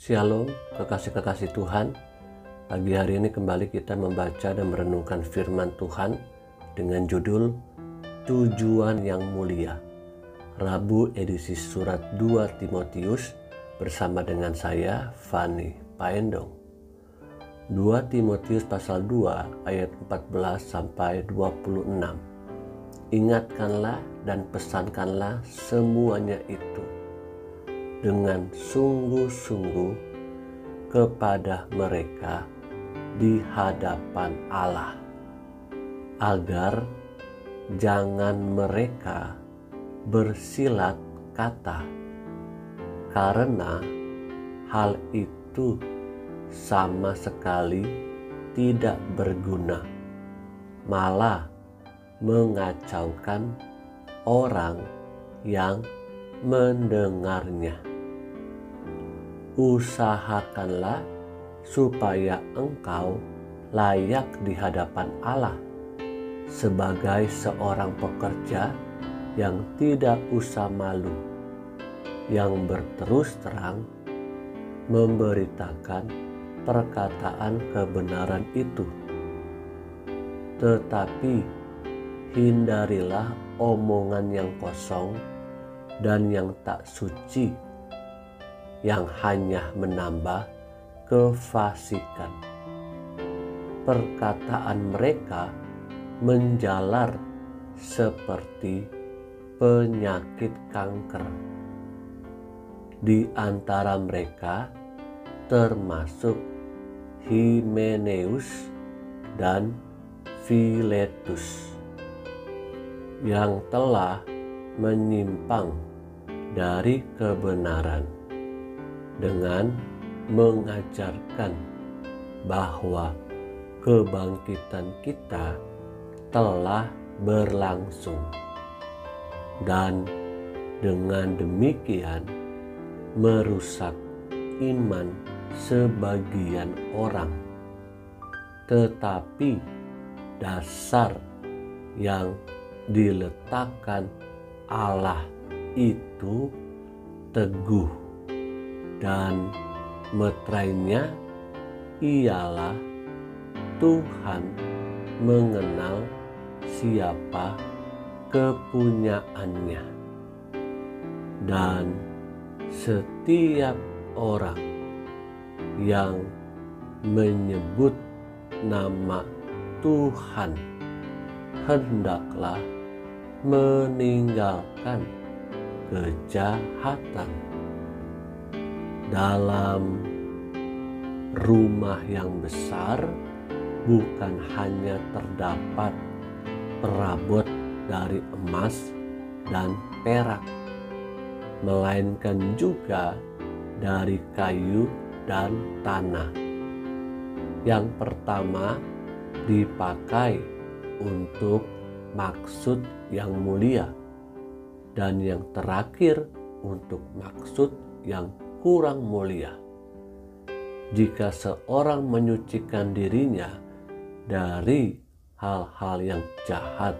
Shalom, kekasih-kekasih Tuhan. Pagi hari ini kembali kita membaca dan merenungkan firman Tuhan dengan judul Tujuan yang Mulia. Rabu edisi surat 2 Timotius bersama dengan saya, Fani Paendong. 2 Timotius pasal 2 ayat 14 sampai 26. Ingatkanlah dan pesankanlah semuanya itu dengan sungguh-sungguh kepada mereka di hadapan Allah, agar jangan mereka bersilat kata, karena hal itu sama sekali tidak berguna, malah mengacaukan orang yang mendengarnya. Usahakanlah supaya engkau layak di hadapan Allah sebagai seorang pekerja yang tidak usah malu, yang berterus terang memberitakan perkataan kebenaran itu. Tetapi hindarilah omongan yang kosong dan yang tak suci, yang hanya menambah kefasikan. Perkataan mereka menjalar seperti penyakit kanker. Di antara mereka termasuk Himeneus dan Filetus, yang telah menyimpang dari kebenaran dengan mengajarkan bahwa kebangkitan kita telah berlangsung, dan dengan demikian merusak iman sebagian orang. Tetapi dasar yang diletakkan Allah itu teguh, dan meterainya ialah Tuhan mengenal siapa kepunyaannya, dan setiap orang yang menyebut nama Tuhan hendaklah meninggalkan kejahatan. Dalam rumah yang besar bukan hanya terdapat perabot dari emas dan perak, melainkan juga dari kayu dan tanah. Yang pertama dipakai untuk maksud yang mulia, dan yang terakhir untuk maksud yang kurang mulia. Jika seorang menyucikan dirinya dari hal-hal yang jahat,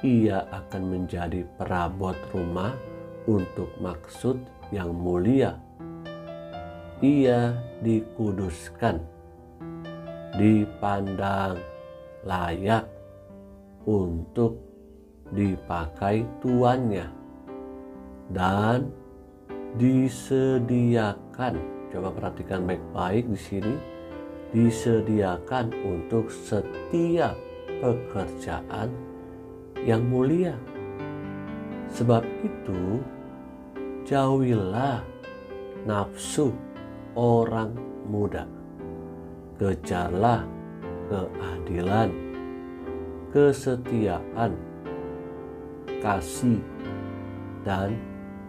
ia akan menjadi perabot rumah untuk maksud yang mulia. Ia dikuduskan, dipandang layak untuk dipakai tuannya, dan disediakan, coba perhatikan baik-baik di sini, disediakan untuk setiap pekerjaan yang mulia. Sebab itu, jauhilah nafsu orang muda, kejarlah keadilan, kesetiaan, kasih, dan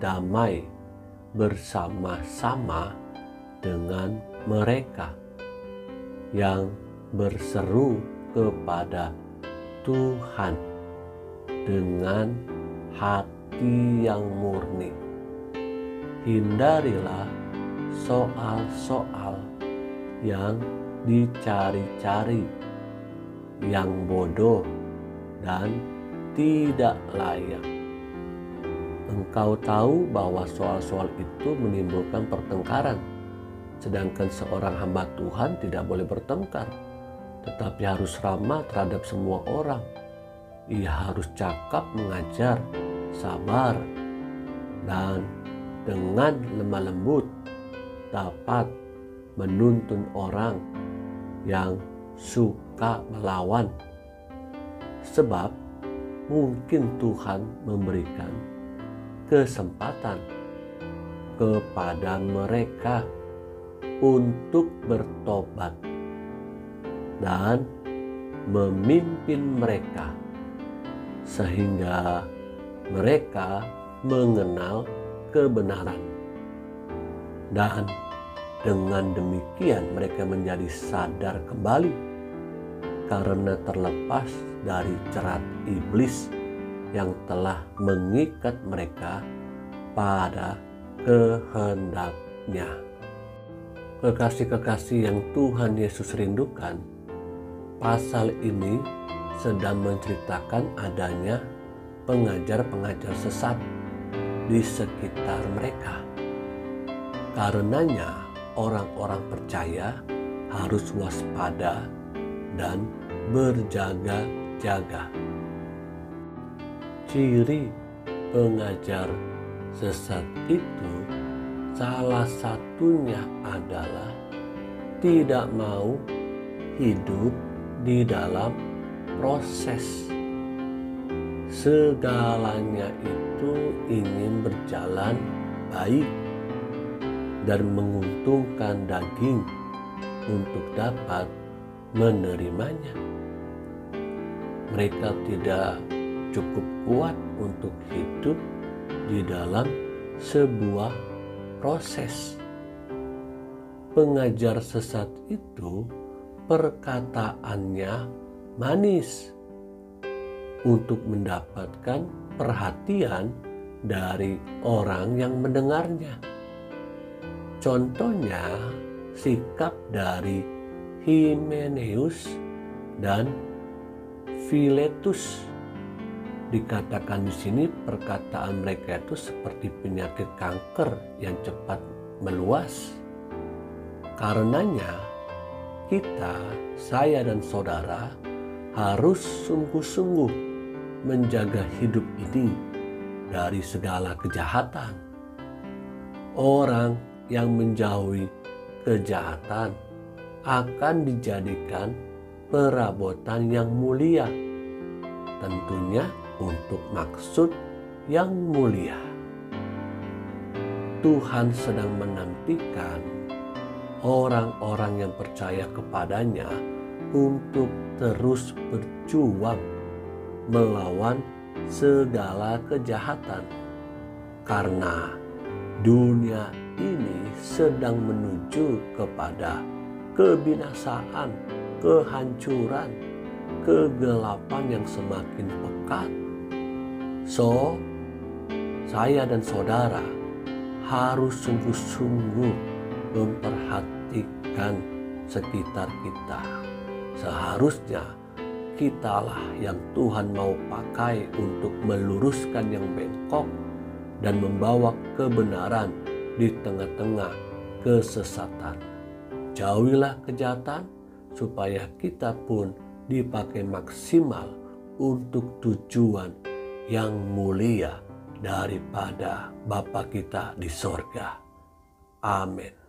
damai bersama-sama dengan mereka yang berseru kepada Tuhan dengan hati yang murni. Hindarilah soal-soal yang dicari-cari, yang bodoh dan tidak layak. Engkau tahu bahwa soal-soal itu menimbulkan pertengkaran, Sedangkan seorang hamba Tuhan tidak boleh bertengkar, tetapi harus ramah terhadap semua orang. Ia harus cakap mengajar, sabar, dan dengan lemah lembut dapat menuntun orang yang suka melawan. Sebab mungkin Tuhan memberikan kesempatan kepada mereka untuk bertobat dan memimpin mereka sehingga mereka mengenal kebenaran. Dan dengan demikian mereka menjadi sadar kembali karena terlepas dari jerat iblis yang telah mengikat mereka pada kehendaknya. Kekasih-kekasih yang Tuhan Yesus rindukan, pasal ini sedang menceritakan adanya pengajar-pengajar sesat di sekitar mereka. Karenanya orang-orang percaya harus waspada dan berjaga-jaga. Ciri pengajar sesat itu salah satunya adalah tidak mau hidup di dalam proses. Segalanya itu ingin berjalan baik dan menguntungkan daging untuk dapat menerimanya. Mereka tidak cukup kuat untuk hidup di dalam sebuah proses. Pengajar sesat itu perkataannya manis untuk mendapatkan perhatian dari orang yang mendengarnya. Contohnya sikap dari Himeneus dan Filetus. Dikatakan di sini perkataan mereka itu seperti penyakit kanker yang cepat meluas. Karenanya saya dan saudara harus sungguh-sungguh menjaga hidup ini dari segala kejahatan. Orang yang menjauhi kejahatan akan dijadikan perabotan yang mulia, tentunya untuk maksud yang mulia. Tuhan sedang menantikan orang-orang yang percaya kepadanya untuk terus berjuang melawan segala kejahatan, karena dunia ini sedang menuju kepada kebinasaan, kehancuran, kegelapan yang semakin pekat. Saya dan saudara harus sungguh-sungguh memperhatikan sekitar kita. Seharusnya kitalah yang Tuhan mau pakai untuk meluruskan yang bengkok dan membawa kebenaran di tengah-tengah kesesatan. Jauhilah kejahatan supaya kita pun dipakai maksimal untuk tujuan yang mulia daripada Bapa kita di sorga. Amin.